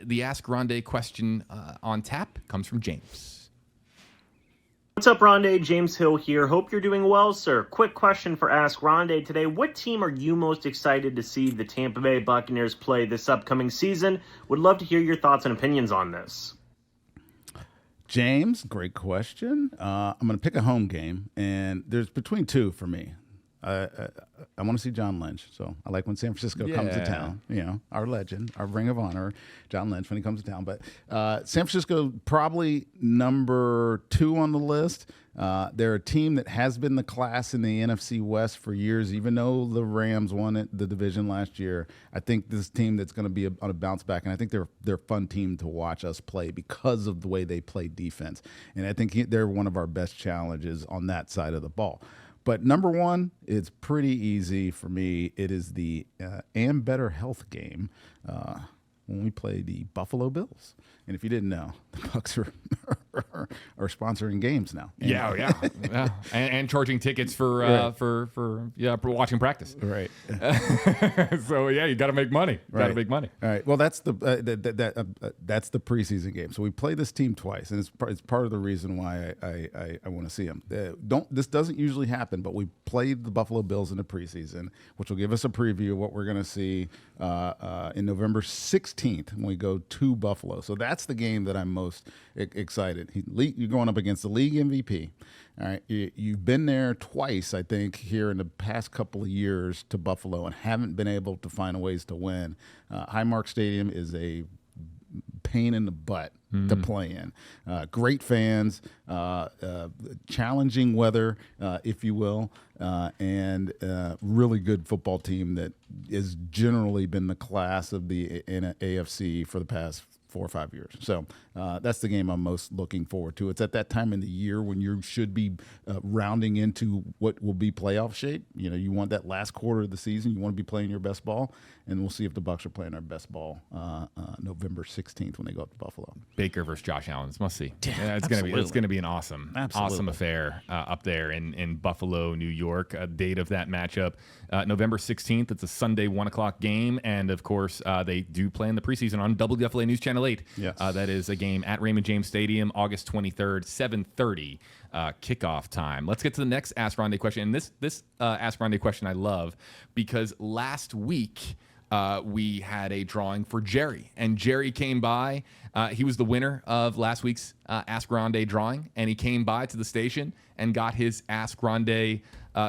the Ask Ronde question on tap comes from James. What's up, Ronde? James Hill here. Hope you're doing well, sir. Quick question for Ask Ronde today. What team are you most excited to see the Tampa Bay Buccaneers play this upcoming season? Would love to hear your thoughts and opinions on this. James, great question. I'm going to pick a home game, and there's between two for me. I want to see John Lynch, so I like when San Francisco comes to town. You know, our legend, our Ring of Honor, John Lynch when he comes to town. But San Francisco probably number 2 on the list. They're a team that has been the class in the NFC West for years, even though the Rams won the division last year. I think this team that's going to be on a bounce back, and I think they're a fun team to watch us play because of the way they play defense. And I think they're one of our best challenges on that side of the ball. But number 1, it's pretty easy for me. It is the Ambetter Health game when we play the Buffalo Bills. And if you didn't know, the Bucs are sponsoring games now. Yeah. And charging tickets for watching practice. Right. So you got to make money. Got to make money. All right. Well, that's the that's the preseason game. So we play this team twice, and it's part of the reason why I want to see them. This doesn't usually happen, but we played the Buffalo Bills in the preseason, which will give us a preview of what we're going to see in November 16th when we go to Buffalo. So that's the game that I'm most excited. You're going up against the league MVP. All right, you've been there twice, I think, here in the past couple of years to Buffalo and haven't been able to find ways to win. Highmark Stadium is a pain in the butt to play in. Great fans, challenging weather, if you will, and really good football team that has generally been the class of the AFC for the past 4 or 5 years. So that's the game I'm most looking forward to. It's at that time in the year when you should be rounding into what will be playoff shape. You know, you want that last quarter of the season. You want to be playing your best ball, and we'll see if the Bucs are playing their best ball November 16th when they go up to Buffalo. Baker versus Josh Allen. It's must see. Yeah, it's going to be an awesome affair up there in Buffalo, New York. Date of that matchup, November 16th. It's a Sunday 1:00 game, and of course they do play in the preseason on WFLA News Channel 8. Yes. That is a game at Raymond James Stadium, August 23rd, 7:30 kickoff time. Let's get to the next Ask Ronde question. And this Ask Ronde question I love because last week we had a drawing for Jerry, and Jerry came by. He was the winner of last week's Ask Ronde drawing, and he came by to the station and got his Ask Ronde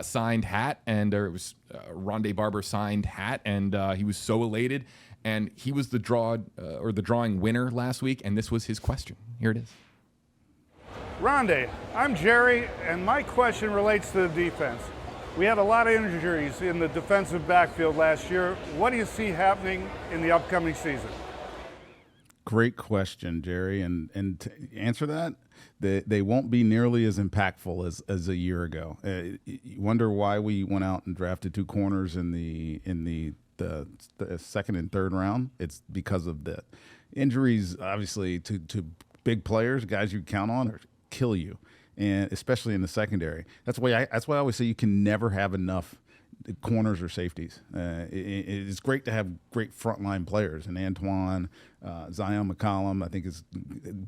signed hat, and it was Ronde Barber signed hat, and he was so elated. And he was the drawing winner last week, and this was his question. Here it is. Ronde, I'm Jerry, and my question relates to the defense. We had a lot of injuries in the defensive backfield last year. What do you see happening in the upcoming season? Great question, Jerry. And to answer that, they won't be nearly as impactful as a year ago. You wonder why we went out and drafted 2 corners in the second and third round. It's because of the injuries, obviously, to big players, guys you count on, or kill you, and especially in the secondary. That's why I always say you can never have enough corners or safeties. It's great to have great frontline players, and Antoine, Zion McCollum, I think his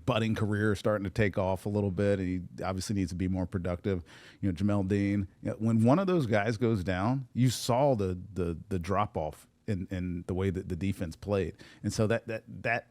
budding career is starting to take off a little bit, and he obviously needs to be more productive. You know, Jamel Dean. When one of those guys goes down, you saw the drop off in the way that the defense played, and so that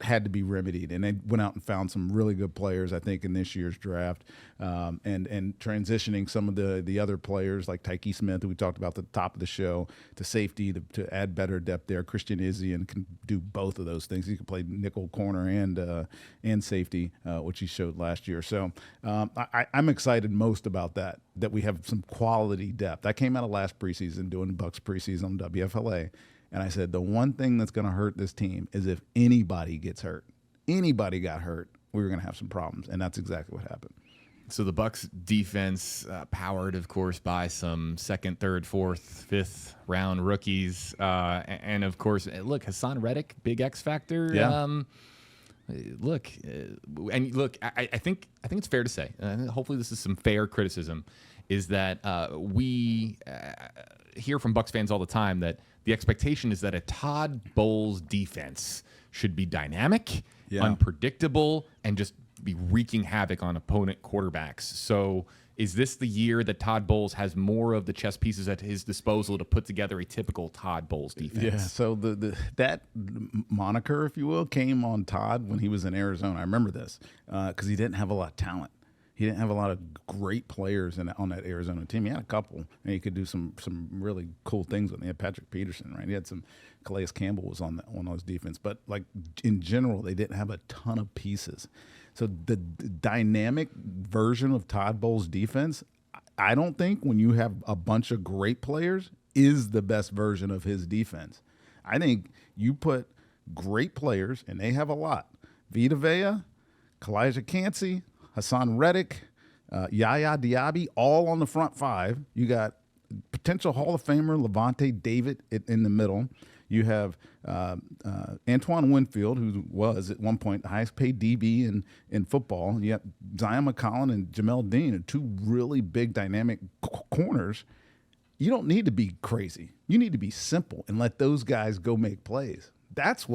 had to be remedied, and they went out and found some really good players, I think, in this year's draft, and transitioning some of the other players like Tyke Smith, who we talked about at the top of the show, to safety to add better depth there. Christian Izzy can do both of those things. He can play nickel, corner, and safety, which he showed last year. So I'm excited most about that we have some quality depth. I came out of last preseason doing Bucs preseason on WFLA. And I said, the one thing that's going to hurt this team is if anybody gets hurt. Anybody got hurt, we were going to have some problems. And that's exactly what happened. So the Bucs defense, powered, of course, by some second, third, fourth, fifth round rookies. And, of course, look, Hassan Reddick, big X factor. Yeah. I think it's fair to say, hopefully this is some fair criticism, is that we hear from Bucs fans all the time that the expectation is that a Todd Bowles defense should be dynamic, Yeah. unpredictable, and just be wreaking havoc on opponent quarterbacks. So is this the year that Todd Bowles has more of the chess pieces at his disposal to put together a typical Todd Bowles defense? Yeah, so that moniker, if you will, came on Todd when he was in Arizona. I remember this because he didn't have a lot of talent. He didn't have a lot of great players on that Arizona team. He had a couple, and he could do some really cool things with them. He had Patrick Peterson, right? He had some Calais Campbell was on those defense, but like in general, they didn't have a ton of pieces. So the dynamic version of Todd Bowles' defense, I don't think when you have a bunch of great players is the best version of his defense. I think you put great players, and they have a lot. Vita Vea, Kalijah Cansey, Hassan Reddick, Yaya Diaby, all on the front five. You got potential Hall of Famer Levante David in the middle. You have Antoine Winfield, who was at one point the highest paid DB in football. You have Zion McCollum and Jamel Dean, two really big dynamic corners. You don't need to be crazy. You need to be simple and let those guys go make plays. That's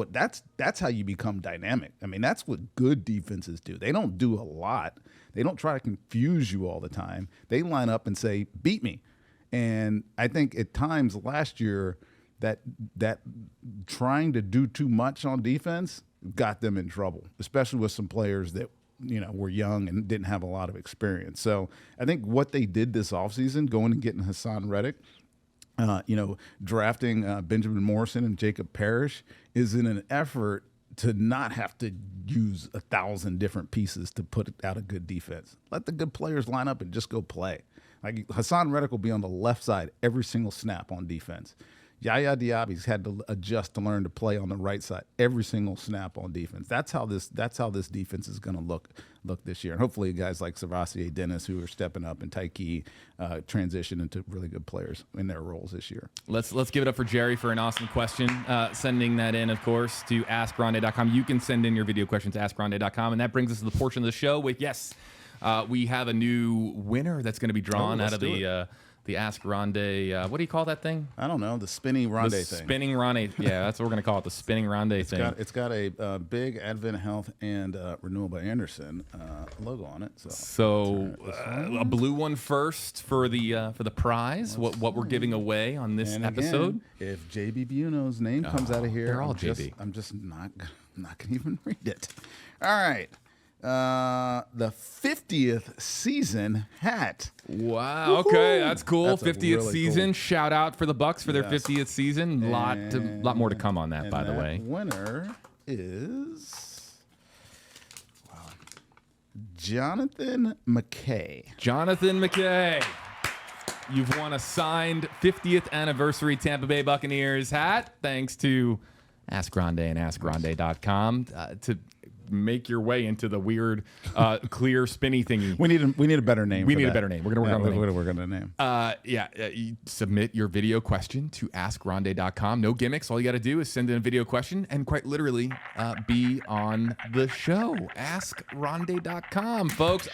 how you become dynamic. I mean, that's what good defenses do. They don't do a lot. They don't try to confuse you all the time. They line up and say, beat me. And I think at times last year that trying to do too much on defense got them in trouble, especially with some players that, were young and didn't have a lot of experience. So I think what they did this offseason, going and getting Hassan Reddick, drafting Benjamin Morrison and Jacob Parish, is in an effort to not have to use 1,000 different pieces to put out a good defense. Let the good players line up and just go play. Like Hassan Reddick will be on the left side every single snap on defense. Yaya Diaby's had to adjust to learn to play on the right side every single snap on defense. That's how this defense is going to look this year. And hopefully guys like Savasier Dennis, who are stepping up, and Tyke transition into really good players in their roles this year. Let's give it up for Jerry for an awesome question. Sending that in, of course, to AskRonde.com. You can send in your video questions to AskRonde.com, and that brings us to the portion of the show with we have a new winner that's going to be drawn out of the Ask Ronde, what do you call that thing? I don't know, the spinning Ronde thing. Spinning Ronde, yeah, that's what we're going to call it, the spinning Ronde thing. It's got a big Advent Health and Renewal by Anderson logo on it. So a blue one first for the prize, what we're giving away on this episode. Again, if JB Buno's name comes out of here, they're all JB. I'm just not going to even read it. All right. The 50th season hat. Wow. Woo-hoo! Okay, that's cool. That's 50th really season. cool. Shout out for the Bucs for their 50th season. Lot more to come on that, by the way. Winner is Jonathan McKay. Jonathan McKay. You've won a signed 50th anniversary Tampa Bay Buccaneers hat, thanks to Ask Ronde and AskRonde.com to make your way into the weird, clear, spinny thingy. We need a better name. We need a better name. We're gonna work on the name. You submit your video question to AskRonde.com. No gimmicks. All you got to do is send in a video question and quite literally be on the show. AskRonde.com, folks.